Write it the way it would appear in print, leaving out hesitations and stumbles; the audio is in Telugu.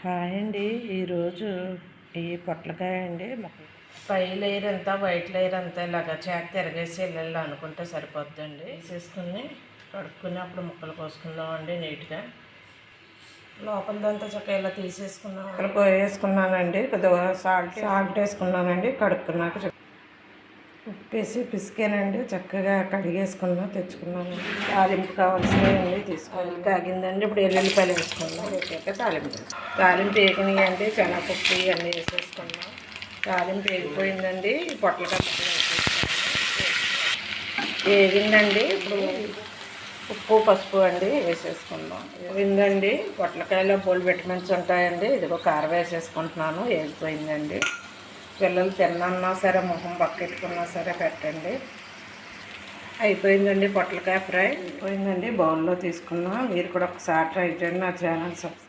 హాయ్ అండి. ఈరోజు ఈ పొట్లకాయ అండి పై లేయర్ అంతా వైట్ లేయర్ అంతా ఇలాగా చేత తిరగేసి వెళ్ళాలి అనుకుంటే సరిపోద్దండి. తీసేసుకుని కడుక్కుని అప్పుడు ముక్కలు కోసుకుందామండి నీట్గా. లోపలదంతా చక్కగా ఇలా తీసేసుకున్నాం. ముక్కలు కోసేసుకున్నానండి. కొద్దిగా సాల్ట్ వేసుకున్నానండి. కడుక్కున్నాక ఉప్పేసి పిసికానండి. చక్కగా కడిగేసుకున్నా తెచ్చుకున్నాను. తాలింపు కావాల్సినవి తీసుకోవాలి. కాగిందండి. ఇప్పుడు ఎల్లుల్లిపాయలు వేసుకున్నాం. వేసాక తాలింపు వేగినాయండి. శనగపప్పు ఇవన్నీ వేసేసుకున్నాం. తాలింపు వేగిపోయిందండి. పొట్లకాయ వేగిందండి. ఇప్పుడు ఉప్పు పసుపు అండి వేసేసుకుందాం. వేగిందండి. పొట్లకాయలో బోల్ విటమిన్స్ ఉంటాయండి. ఇదిగో కారం వేసేసుకుంటున్నాను. వేగిపోయిందండి. పిల్లలు తిన్నా సరే మొహం పక్కెట్టుకున్నా సరే పెట్టండి. అయిపోయిందండి పొట్లకాయ ఫ్రై. అయిపోయిందండి. బౌల్లో తీసుకున్నా. మీరు కూడా ఒకసారి ట్రై చేయండి. నా ఛానల్